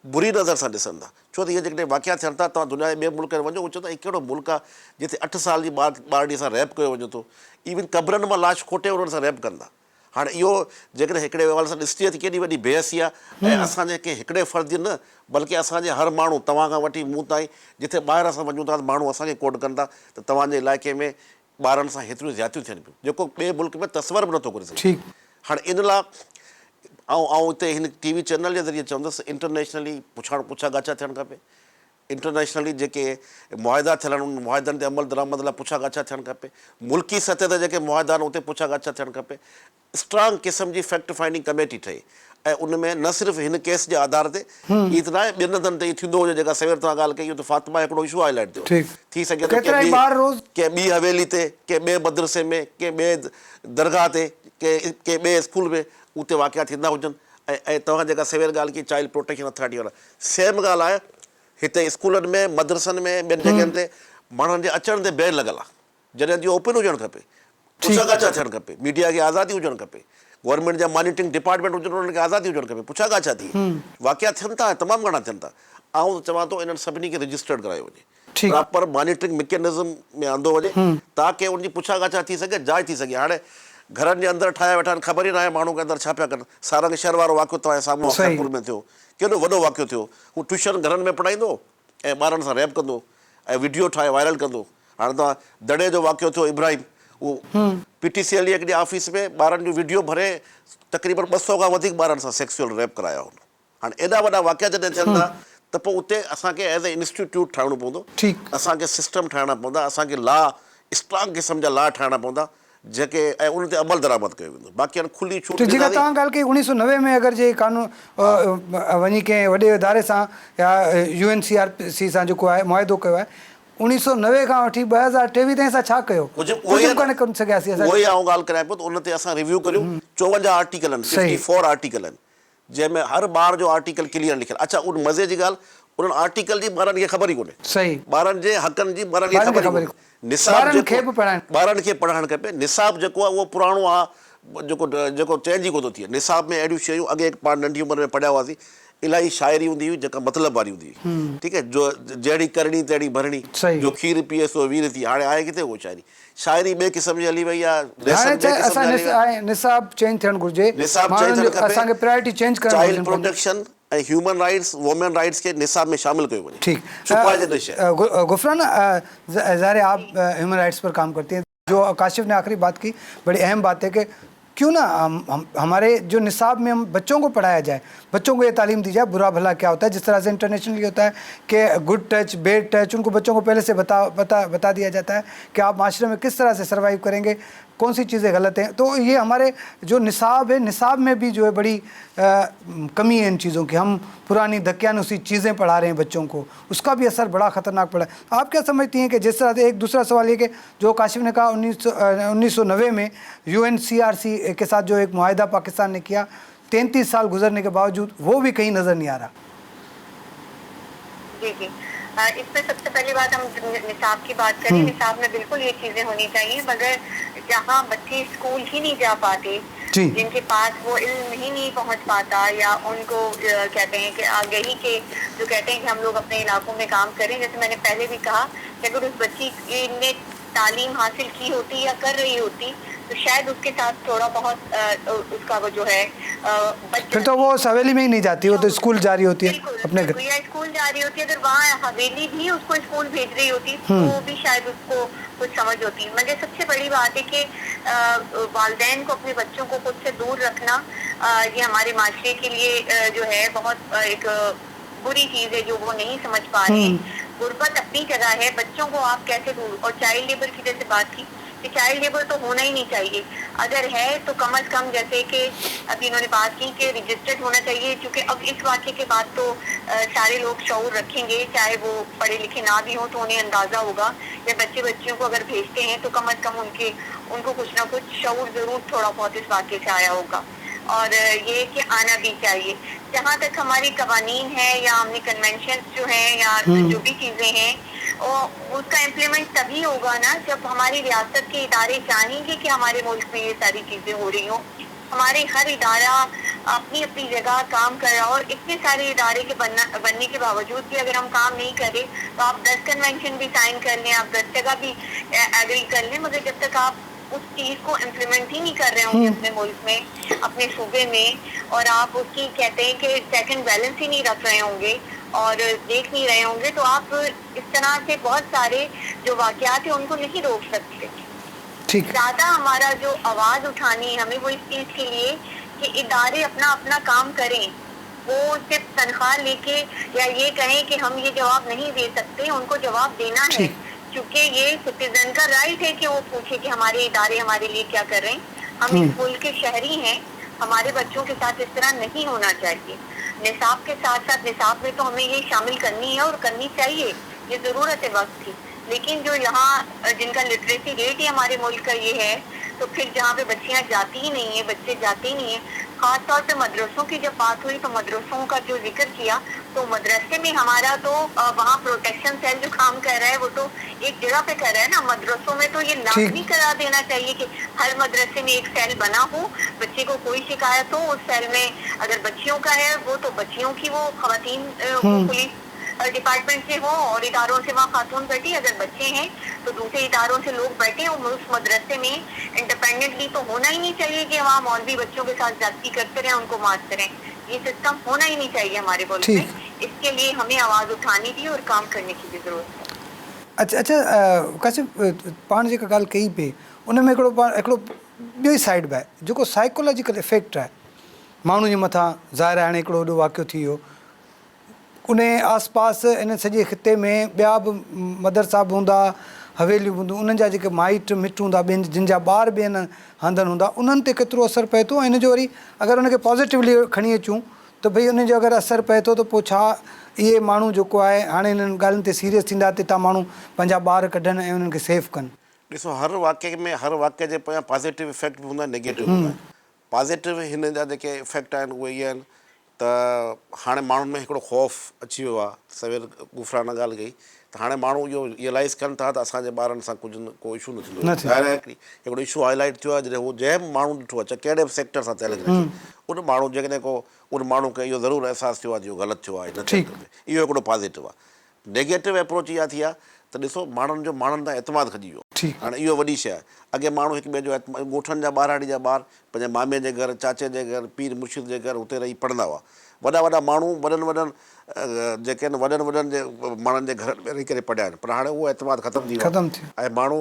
बुरी नज़र सां ॾिसनि था, छो त इहे जेकॾहिं वाक़िया थियनि था, तव्हां दुनिया जे ॿिए मुल्क में वञो, उहो चवंदा त कहिड़ो मुल्क आहे जिते 8 साल जी ॿारड़ी सां रैप कयो वञे थो, इवन क़बरनि मां लाश खोटे उन्हनि सां रैप कनि था। हाणे इहो जेकॾहिं हिकिड़े हवाले सां ॾिसिजे त केॾी वॾी बेहसी आहे। ऐं असांजे कंहिं हिकिड़े फ़र्ज़ न बल्कि असांजे हर माण्हू, तव्हां खां वठी मूं ताईं, जिथे ॿाहिरि असां वञूं था त माण्हू असांखे कोड कनि था त तव्हांजे इलाइक़े में ॿारनि सां हेतिरियूं ज़्यादियूं थियनि पियूं, जेको ॿिए मुल्क में तस्वर बि नथो करे सघे। हाणे इन लाइ आउं हिते हिन TV चैनल जे ज़रिए चवंदुसि, इंटरनेशनली पुछा गाछा थियणु खपे। इंटरनेशनली जेके मुआहिदा थियल आहिनि उन मुआहिदनि ते अमल दरामद लाइ पुछा गाछा थियणु खपे। मुल्की सतह ते जेके मुआहिदा आहिनि उते पुछा गाछा थियणु खपे। स्ट्रांग क़िस्म जी फैक्ट फाइंडिंग कमेटी ठहे ऐं उन में न सिर्फ़ु हिन केस जे आधार ते ई त न आहे, ॿियनि हंधनि ते थींदो हुजे। जेका सवेर तव्हां ॻाल्हि कई, इहो त फ़ातिमा हिकिड़ो इशू हाईलाइट थियो। थी सघे थो कंहिं ॿी हवेली ते, कंहिं ॿिए मदरसे में, कंहिं ॿिए दरगाह ते, कंहिं ॿिए स्कूल में उते वाक़िया थींदा हुजनि। ऐं तव्हां जेका सवेर ॻाल्हि कई चाइल्ड प्रोटेक्शन अथॉरिटी वारा, सेम ॻाल्हि आहे हिते स्कूलनि में, मदरसनि में, ॿियनि जॻहियुनि ते माण्हुनि जे अचण ते बैन लॻल आहे, जॾहिं इहो ओपन हुजणु खपे, पुछा गाछा थियणु खपे, मीडिया खे आज़ादी हुजणु खपे, गवर्नमेंट जा मॉनिटरिंग डिपार्टमेंट हुजनि उन्हनि खे आज़ादी हुजणु खपे, पुछा गाछा थी। वाक़िया थियनि था, तमामु घणा थियनि था। आउं चवां थो इन्हनि सभिनी खे रजिस्टर्ड करायो वञे, प्रॉपर मॉनिटरिंग मैकेनिज़म में आंदो वञे ताकी उनजी पुछा गाछा थी सघे, जांच थी सघे। हाणे घरनि जे अंदरि ठाहे वेठा आहिनि, ख़बर ई न आहे माण्हू के अंदरि छा पिया कनि। सारंग शहर वारो वाक़ियो तव्हांजे साम्हूं अख़रपुर में थियो, केॾो वॾो वाक़ियो थियो। हू ट्यूशन घरनि में पढ़ाईंदो ऐं ॿारनि सां रैप कंदो ऐं वीडियो ठाहे वायरल कंदो। हाणे तव्हां दड़े जो वाक़ियो थियो इब्राहिम, उहो PTCL हिकिड़ी ऑफिस में ॿारनि जो वीडियो भरे तक़रीबन 200 खां वधीक ॿारनि सां सेक्सुअल रैप कराया हुन। हाणे एॾा वॾा वाक़िया जॾहिं थियनि था त पोइ उते असांखे एज़ ए इंस्टीट्यूट ठाहिणो पवंदो, असांखे सिस्टम ठाहिणा पवंदा, असांखे लॉ स्ट्रांग क़िस्म जा लॉ ठाहिणा पवंदा जेके ऐं उन ते अमल दरामद कयो वेंदो। बाक़ी हाणे खुली छूट जेका तव्हां ॻाल्हि कई 1990 में अगरि जे कानून वञी कंहिं वॾे इदारे सां या UNCRC सां जेको आहे मुआहिदो कयो आहे, 1990 खां वठी 2023 ताईं असां छा कयो? कुझु कुझु बि कोन करे सघियासीं असां। उहो ई आउं ॻाल्हि करां पियो त उन ते असां रिव्यू करियूं 54 आर्टिकल आहिनि, सही। 54 आर्टिकल आहिनि, जंहिंमें हर ॿार जो आर्टिकल क्लियर लिखियलु। अच्छा, उन मज़े जी ॻाल्हि, उन्हनि आर्टिकल जी ॿारनि खे ख़बर ई कोन्हे। सही। ॿारनि जे हक़नि जी ॿारनि खे ख़बर ई कोन्हे। निसाब ॿारनि खे बि पढ़ाइणु, ॿारनि खे पढ़णु खपे। निसाब जेको आहे उहो पुराणो आहे, जेको चेंज ई कोन थो थिए। निसाब में अहिड़ियूं शयूं अॻे पाण नंढी उमिरि में पढ़िया हुआसीं, इलाही शाइरी हूंदी हुई जेका मतिलब वारी हूंदी हुई, ठीकु आहे, जो जहिड़ी करणी तहिड़ी भरणी, जो खीर पीए सो वीर थी। हाणे आहे किथे उहो शाइरी? शाइरी ॿिए क़िस्म जी हली वई आहे। हाणे निसाब चेंज थियणु घुरिजे, असांखे प्रायोरिटी चेंज करणु घुरिजे। चाइल्ड प्रोटेक्शन ऐं ह्यूमन राइट्स, वुमेन राइट्स खे निसाब में शामिल कयो वञे। ठीक, छुपाइजे न शइ। गुफरान, ज़ाहिर है आप ह्यूमन राइट्स पर काम करती हैं। जो काशिफ ने आखिरी बात की, बड़ी अहम बात है कि क्यों ना हमारे जो निसाब में हम बच्चों को पढ़ाया जाए, बच्चों को ये तालीम दी जाए बुरा भला क्या होता है। जिस तरह से इंटरनेशनली होता है कि गुड टच बैड टच, उनको बच्चों को पहले से बता दिया जाता है कि आप माशरे में किस तरह से सर्वाइव करेंगे, कौन सी चीज़ें गलत हैं। तो ये हमारे जो निसाब है, निसाब में भी जो है बड़ी कमी है इन चीज़ों की। हम पुरानी धक्यानुसी चीज़ें पढ़ा रहे हैं बच्चों को, उसका भी असर बड़ा ख़तरनाक पड़ा है। आप क्या समझती हैं कि जिस तरह से, एक दूसरा सवाल ये कि जो काशिफ ने कहा 1990 में UNCRC के साथ जो एक मुआहिदा पाकिस्तान ने किया, 33 साल गुजरने के बावजूद वो भी कहीं नज़र नहीं आ रहा। जी जी, इसमें सबसे पहली बात हम निसाब की बात करें। निसाब में बिल्कुल ये चीजें होनी चाहिए, मगर जहाँ बच्चे स्कूल ही नहीं जा पाते, जिनके पास वो इल्म ही नहीं पहुँच पाता, या उनको कहते हैं कि आगे के जो कहते हैं कि हम लोग अपने इलाकों में काम करें। जैसे मैंने पहले भी कहा कि अगर उस बच्ची ने तालीम हासिल की होती या कर रही होती तो शायद उसके साथ थोड़ा बहुत उसका वो जो है फिर तो वो हवेली में ही नहीं जाती, वो तो स्कूल जा रही होती है अपने घर, या स्कूल जा रही होती है। अगर वहाँ हवेली भी उसको स्कूल भेज रही होती तो वो भी शायद उसको कुछ समझ होती। मगर सबसे बड़ी बात है कि वालिदैन को अपने बच्चों को खुद से दूर रखना, ये हमारे माशरे के लिए जो है बहुत एक बुरी चीज़ है, जो वो नहीं समझ पा रहे। गुर्बत अपनी जगह है, बच्चों को आप कैसे दूर। और चाइल्ड लेबर की जैसे बात की कि चाइल्ड लेबर तो होना ही नहीं चाहिए, अगर है तो कम से कम जैसे कि अभी इन्होंने बात की कि रजिस्टर्ड होना चाहिए। क्योंकि अब इस वाक़े के बाद तो सारे लोग शऊर रखेंगे, चाहे वो पढ़े लिखे ना भी हो तो उन्हें अंदाज़ा होगा, या बच्चियों को अगर भेजते हैं तो कम से कम उनको कुछ ना कुछ शऊर ज़रूर थोड़ा बहुत इस वाक़े से आया होगा। और ये कि आना भी चाहिए। जहाँ तक हमारी कवानीन है या हमने कन्वेंशन जो हैं या जो भी चीज़ें हैं, और उसका इम्प्लीमेंट तभी होगा ना जब हमारी रियासत के इदारे चाहेंगे कि हमारे मुल्क में ये सारी चीज़ें हो रही हों। हमारे हर इदारा अपनी अपनी जगह काम कर रहा हो, और इतने सारे इदारे के बनने के बावजूद भी अगर हम काम नहीं करें तो आप 10 कन्वेंशन भी साइन कर लें, आप 10 जगह भी एग्री कर लें, मगर जब तक आप उस चीज़ को इम्प्लीमेंट ही नहीं कर रहे होंगे अपने मुल्क में, अपने सूबे में, और आप उसकी कहते हैं कि चेक एंड बैलेंस ही नहीं रख रहे होंगे और देख नहीं रहे होंगे, तो आप इस तरह से बहुत सारे जो वाक़यात हैं उनको नहीं रोक सकते। ज़्यादा हमारा जो आवाज़ उठानी है हमें वो इस चीज़ के लिए कि इदारे अपना अपना काम करें। वो सिर्फ तनख्वाह लेके या ये कहें कि हम ये जवाब नहीं दे सकते, उनको जवाब देना है, क्योंकि ये सिटीजन का राइट है कि वो पूछे कि हमारे इदारे हमारे लिए क्या कर रहे हैं। हम इस मुल्क के शहरी हैं, हमारे बच्चों के साथ इस तरह नहीं होना चाहिए। निसाब के साथ साथ निसाब में तो हमें ये शामिल करनी है और करनी चाहिए, ये ज़रूरत है वक्त की। लेकिन जो यहाँ जिनका लिटरेसी रेट ही हमारे मुल्क का ये है, तो फिर जहाँ पे बच्चियाँ जाती ही नहीं है, बच्चे जाते ही नहीं है। ख़ास तौर पे मदरसों की जब बात हुई तो मदरसों का जो जिक्र किया, तो मदरसे में हमारा तो वहाँ प्रोटेक्शन सेल जो काम कर रहा है वो तो एक जगह पे कर रहा है ना। मदरसों में तो ये लाजमी करा देना चाहिए कि हर मदरसे में एक सेल बना हो, बच्चे को कोई शिकायत हो उस सेल में अगर बच्चियों का है वो तो बच्चियों की वो खवातीन पुलिस डिपार्टमेंट से हो और इदारों से वहाँ खातून बैठी, अगर बच्चे हैं तो दूसरे इदारों से लोग बैठे और उस मदरसे में इंडिपेंडेंटली तो होना ही नहीं चाहिए कि वहाँ मौलवी बच्चों के साथ जाती करते रहें, उनको मारते रहें। ये सिस्टम होना ही नहीं चाहिए हमारे मुल्क में। इसके लिए हमें आवाज़ उठानी थी और काम करने की भी ज़रूरत है। अच्छा काशिफ, पाण जेका ॻाल्हि कई पे उन में हिकिड़ो ॿियो ई साइड बि आहे जेको साइकोलॉजिकल इफेक्ट आहे माण्हू जे मथां। ज़ाहिर आहे हाणे हिकिड़ो वॾो वाक़ियो थी वियो, उन आस पास इन सॼे ख़िते में ॿिया बि मदरसा बि हूंदा, हवेलियूं हूंदियूं, उन्हनि जा जेके माइट मिट हूंदा, ॿियनि जिन जा ॿार ॿियनि हंधनि हूंदा, उन्हनि ते केतिरो असरु पए थो। ऐं इन जो वरी अगरि उनखे पॉज़िटिवली खणी अचूं त भई उन जो अगरि असरु पए थो त पोइ छा इहे माण्हू जेको आहे हाणे इन्हनि ॻाल्हियुनि ते सीरियस थींदा तंहिं माण्हू पंहिंजा ॿार कढनि ऐं उन्हनि खे सेफ कनि? ॾिसो, हर वाक्य जे पोयां पॉज़िटिव इफेक्ट बि हूंदा आहिनि, नेगेटिव हूंदा आहिनि। पॉज़िटिव हिन जा जेके इफेक्ट आहिनि उहे इहे आहिनि त हाणे माण्हुनि में हिकिड़ो ख़ौफ़ अची वियो आहे। सवेर गुफ़राना ॻाल्हि कई त हाणे माण्हू इहो रियलाइज़ कनि था त असांजे ॿारनि सां कुझु को इशू न थींदो। ज़ाहिर आहे हिकिड़ो इशू हाईलाइट थियो आहे जॾहिं उहो जंहिं माण्हू ॾिठो आहे, चाहे कहिड़े बि सेक्टर सां चैलेंज रखे, उन माण्हू जेकॾहिं उन माण्हू खे इहो ज़रूरु अहसासु थियो आहे जो ग़लति थियो आहे, न थियणु खपे, इहो हिकिड़ो पॉज़िटिव आहे। नेगेटिव अप्रोच इहा थी आहे त ॾिसो माण्हुनि जो माण्हुनि तां एतमाद खजी वियो। हाणे इहो वॾी शइ आहे। अॻे माण्हू हिक ॿिए जो ॻोठनि जा ॿारहाड़ी जा ॿार पंहिंजे मामे जे घर, चाचे जे घर, पीर मुर्शिद जे घर हुते रही पढ़ंदा हुआ। वॾा माण्हू वॾनि जेके आहिनि वॾनि जे माण्हुनि जे घर में रही करे पढ़िया आहिनि, पर हाणे उहो एतमाद ख़तमु थी वियो आहे। ऐं माण्हू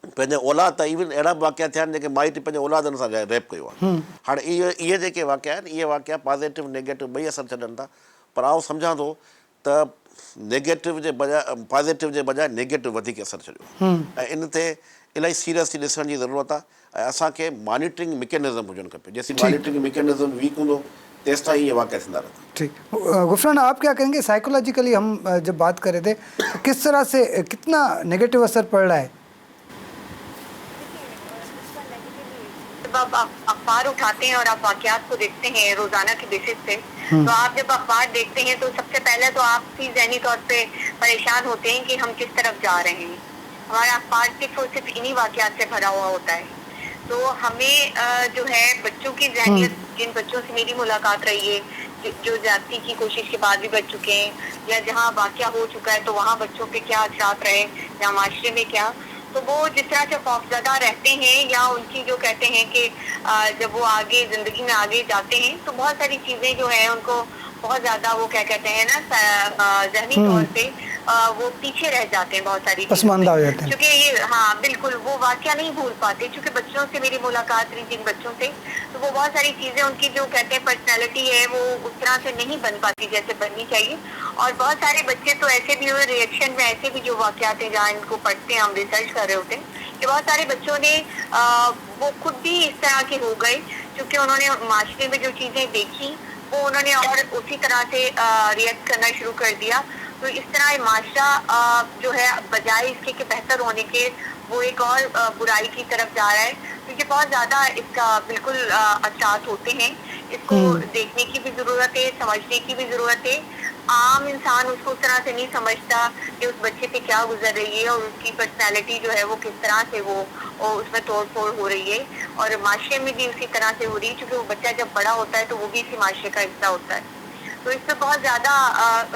पंहिंजे औलाद त इवन अहिड़ा वाक़िया थिया आहिनि जेके माइट पंहिंजे औलादनि सां रेप कयो आहे। हाणे इहे जेके वाक़िया आहिनि, इहे वाक़िया पॉज़िटिव नेगेटिव ॿई असरु छॾनि था, पर आउं सम्झां थो त नेगेटिव जे बजाए पॉज़िटिव जे बजाए नेगेटिव वधीक असरु छॾियो ऐं इन ते इलाही सीरियसली ॾिसण जी ज़रूरत आहे। ऐं असांखे मॉनिटरिंग मैकेनिज़म हुजणु खपे। जेसीं मॉनिटरिंग मैकेनिज़म वीक हूंदो तेसि ताईं इहे वाक़िया थींदा रहंदा। ठीक, गुफराना आप क्या कहेंगे? साइकोलॉजिकली हम जब बात कर रहे थे तो किस तरह से कितना नेगेटिव असर पड़ रहा है? जब आप अखबार उठाते हैं और आप वाक़यात को देखते हैं रोजाना के बेसिस पे, तो आप जब अखबार देखते हैं तो सबसे पहले तो आप भी ज़हनी तौर पे परेशान होते हैं कि हम किस तरफ जा रहे हैं। हमारा अखबार सिर्फ इन्हीं वाक़यात से भरा हुआ होता है। तो हमें जो है बच्चों की ज़हनियत, जिन बच्चों से मेरी मुलाकात रही है, जो ज्यादती की कोशिश के बाद भी बच चुके हैं, या जहाँ वाक़या हो चुका है तो वहाँ बच्चों पे क्या असरात रहे या माशरे में क्या, तो वो जिस तरह से खौफजदा रहते हैं या उनकी जो कहते हैं कि जब वो आगे ज़िंदगी में आगे जाते हैं तो बहुत सारी चीज़ें जो है उनको बहुत ज़्यादा वो क्या कहते हैं ना ज़हनी तौर पे वो पीछे रह जाते हैं बहुत सारी पसमानदा हो जाते हैं। क्योंकि ये हाँ बिल्कुल वो वाक़या नहीं भूल पाते। क्योंकि बच्चों से मेरी मुलाकात रही जिन बच्चों से, तो वो बहुत सारी चीज़ें उनकी जो कहते हैं पर्सनैलिटी है वो उस तरह से नहीं बन पाती जैसे बननी चाहिए। और बहुत सारे बच्चे तो ऐसे भी हुए रिएक्शन में, ऐसे भी जो वाक़यात हैं जहाँ इनको पढ़ते हैं, हम रिसर्च कर रहे होते हैं कि बहुत सारे बच्चों ने वो खुद भी इस तरह के हो गए क्योंकि उन्होंने माशरे में जो चीज़ें देखी वो उन्होंने और उसी तरह से रिएक्ट करना शुरू कर दिया। तो इस तरह माशरा जो है बजाय इसके कि बेहतर होने के वो एक और बुराई की तरफ जा रहा है। क्योंकि बहुत ज़्यादा इसका बिल्कुल असरात होते हैं। इसको देखने की भी ज़रूरत है, समझने की भी ज़रूरत है। आम इंसान उसको उस तरह से नहीं समझता कि उस बच्चे पे क्या गुजर रही है और उसकी पर्सनैलिटी जो है वो किस तरह से वो उसमें तोड़ फोड़ हो रही है और माशरे में भी उसी तरह से हो रही है। क्योंकि वो बच्चा जब बड़ा होता है तो वो भी इसी माशरे का हिस्सा होता है। तो इस पर बहुत ज़्यादा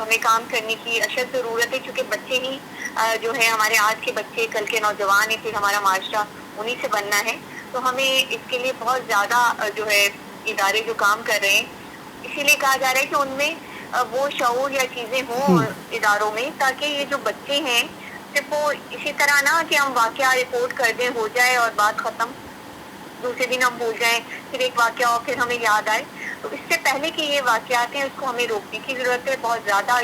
हमें काम करने की अशद ज़रूरत है। क्योंकि बच्चे ही जो है हमारे आज के बच्चे कल के नौजवान हैं, फिर हमारा माशरा उन्हीं से बनना है। तो हमें इसके लिए बहुत ज़्यादा जो है इदारे जो काम कर रहे हैं, इसीलिए कहा जा रहा है कि उनमें वो शऊर या चीज़ें हों इदारों में, ताकि ये जो बच्चे हैं सिर्फ वो इसी तरह ना कि हम वाक़या रिपोर्ट कर दें, हो जाए और बात ख़त्म, दूसरे दिन हम भूल जाएं, फिर एक वाक़या और फिर हमें याद आए। तो इससे पहले कि ये वाक़यात हैं उसको हमें रोकने की ज़रूरत है बहुत ज़्यादा,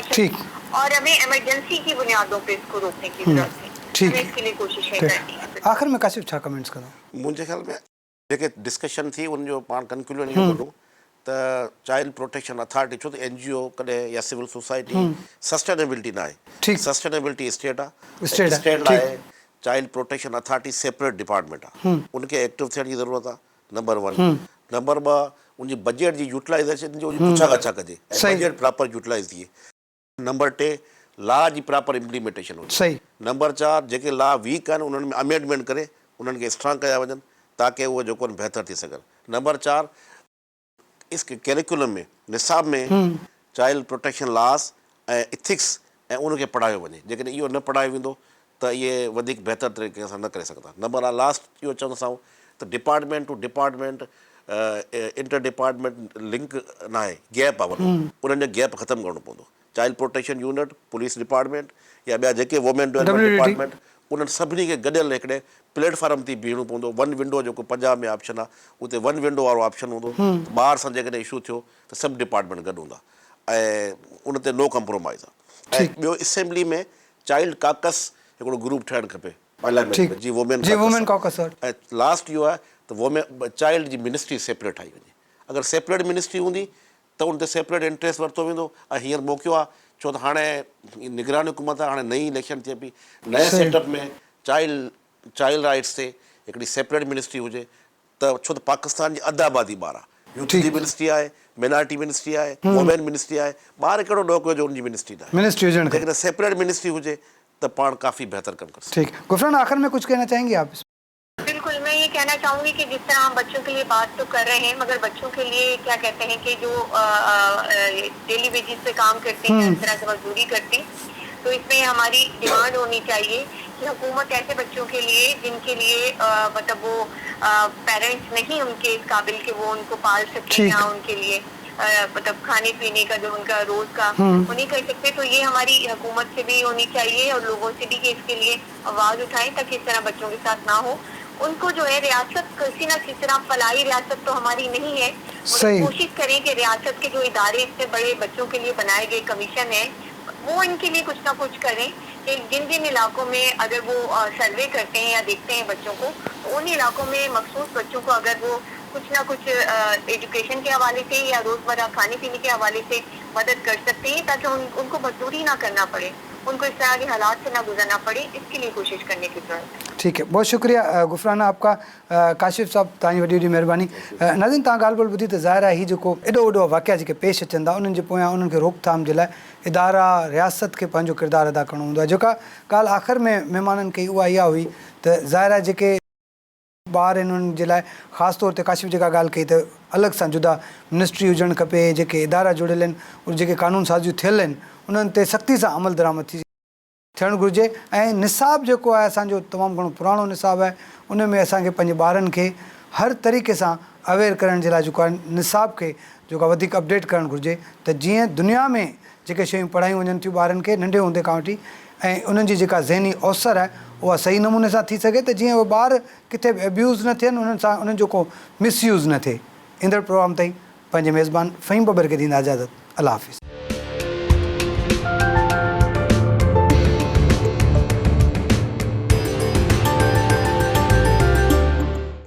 और हमें इमरजेंसी की बुनियादों पर इसको रोकने की ज़रूरत है। हमें इसके लिए कोशिशें करनी है। आख़िर में काशिफ़ छा कमेंट्स करो? मुंहिंजे ख़्याल में जेके डिस्कशन थी उनजो पाण कंक्लूजन इहो कढूं त चाइल्ड प्रोटेक्शन अथॉरिटी, छो त NGO कॾहिं या सिविल सोसाइटी सस्टेनेबिलिटी न आहे। सस्टेनेबिलिटी स्टेट आहे, स्टेट लाइ child protection authority separate department आहे, उनखे एक्टिव थियण जी ज़रूरत आहे। नंबर 1। नंबर 2, उनजी बजट जी यूटिलाइज़ेशन जो पुछा गछा कजे, बजट प्रॉपर यूटिलाइज़ थिए। नंबर 3, लॉ जी प्रॉपर इम्प्लीमेंटेशन हुजे। नंबर 4, जेके लॉ वीक आहिनि उन्हनि में अमेंडमेंट करे उन्हनि खे स्ट्रांग कया वञनि ताकि उहे जेको आहिनि बहितर थी सघनि। नंबर 4, इस कैरिकुलम में निसाब में चाइल्ड प्रोटेक्शन लॉस ऐं इथिक्स ऐं उनखे पढ़ायो वञे। जेकॾहिं इहो न पढ़ायो वेंदो त इहे वधीक बहितर तरीक़े सां न करे सघंदा। नंबर आहे लास्ट इहो चवंदा सां त department to department inter department link न आहे, गैप आहे वॾो, उन्हनि जो गैप ख़तमु करिणो पवंदो। Child protection unit, police department या ॿिया जेके वुमेन डेवलपमेंट डिपार्टमेंट, उन्हनि सभिनी खे गॾियल हिकिड़े प्लेटफॉर्म ते बीहणो पवंदो। 1 विंडो जेको पंजाब में ऑप्शन आहे उते 1 विंडो वारो ऑप्शन हूंदो। ॿार सां जेकॾहिं इशू थियो त सभु डिपार्टमेंट गॾु हूंदा ऐं उन ते नो कम्प्रोमाइज़ आहे। ऐं ॿियो असेंबली में चाइल्ड काकस हिकिड़ो ग्रुप ठहिणु खपे पार्लियामेंट में, जी वुमेन कॉकस। ऐं लास्ट इहो आहे त वुमेन चाइल्ड जी मिनिस्ट्री सेपरेट ठाही वञे। अगरि सेपरेट मिनिस्ट्री हूंदी त उन ते सेपरेट इंट्रस्ट वरितो वेंदो ऐं हींअर मौक़ो आहे छो त हाणे निगरानी हुकूमत आहे, हाणे नई इलेक्शन थिए पई, नए सेटअप में चाइल्ड राइट्स ते हिकिड़ी सेपरेट मिनिस्ट्री हुजे त छो त पाकिस्तान जी अधु आबादी ॿार आहे, यूथ जी मिनिस्ट्री आहे, माइनॉरिटी मिनिस्ट्री आहे, वुमेन मिनिस्ट्री आहे, ॿार कहिड़ो ॾोको जो उनजी मिनिस्ट्री आहे, मिनिस्ट्री हुजण खपे। लेकिन सेपरेट मिनिस्ट्री हुजे त पाण काफ़ी बेहतर कम कर सकते। ठीक, गुफरान आखिर में कुछ कहना चाहेंगे आप? बिल्कुल, मैं ये कहना चाहूंगी कि जिस तरह हम बच्चों के लिए बात तो कर रहे हैं, मगर बच्चों के लिए क्या कहते हैं कि जो डेली वेजेस पे काम करते हैं, इस तरह से मजदूरी करते हैं, तो इसमें हमारी डिमांड होनी चाहिए कि हुकूमत ऐसे बच्चों के लिए जिनके लिए मतलब वो पेरेंट्स नहीं उनके इस काबिल के वो उनको पाल सकें या उनके लिए मतलब खाने पीने का जो उनका रोज का वो नहीं कर सकते, तो ये हमारी हुकूमत से भी होनी चाहिए और लोगों से भी कि इसके लिए आवाज उठाएं ताकि इस तरह बच्चों के साथ ना हो। उनको जो है रियासत किसी ना किसी तरह फलाई रियासत तो हमारी नहीं है, कोशिश करें कि रियासत के जो इदारे इतने बड़े बच्चों के लिए बनाए गए कमीशन है वो इनके लिए कुछ ना कुछ करें कि जिन जिन इलाकों में अगर वो सर्वे करते हैं या देखते हैं बच्चों को, तो उन इलाकों में मखसूस बच्चों को अगर वो कुछ ना कुछ एजुकेशन के हवाले से या रोज़मर्रा खाने पीने के हवाले से मदद कर सकते हैं ताकि उनको मजदूरी ना करना पड़े, उनको इस तरह के हालात से ना गुजरना पड़े, इसके लिए कोशिश करने की जरूरत है। ठीक है, बहुत शुक्रिया गुफराना आपका। काशिफ साहब तव्हांजी वॾी वॾी महिरबानी। नाज़रीन, तव्हां ॻाल्हि ॿोल ॿुधी त ज़ाहिर आहे हीउ जेको एॾो वॾो वाक़िया जेके पेश अचनि था उन्हनि जे पोयां उन्हनि खे रोकथाम जे लाइ इदारा रियासत खे पंहिंजो किरदारु अदा करिणो हूंदो आहे। जेका ॻाल्हि आख़िर में महिमाननि कई उहा इहा हुई त ज़ाहिर आहे जेके ॿार आहिनि उन्हनि जे लाइ ख़ासि तौर ते काशिफ जेका ॻाल्हि कई त अलॻि सां जुदा मिनिस्ट्री हुजणु खपे, जेके इदारा जुड़ियल आहिनि उहे जेके कानून साज़ियूं थियल आहिनि उन्हनि ते सख़्ती सां अमल दरामद थियणु घुरिजे। ऐं निसाब जेको आहे असांजो तमामु घणो पुराणो निसाब आहे, उन में असांखे पंहिंजे ॿारनि खे हर तरीक़े सां अवेयर करण जे लाइ जेको आहे निसाब खे जेको आहे वधीक अपडेट करणु घुरिजे त जीअं दुनिया में जेके शयूं पढ़ायूं वञनि थियूं ॿारनि खे नंढे हूंदे खां वठी ऐं उन्हनि जी जेका ज़हनी अवसर आहे उहा सही नमूने सां थी सघे त जीअं उहे ॿार किथे बि एब्यूज़ न थियनि, उन्हनि सां उन्हनि जो को मिसयूज़ न थिए। ईंदड़ प्रोग्राम ताईं पंहिंजे मेज़बान फ़हीम बबर खे ॾींदा इजाज़त। अल्लाह हाफ़िज़।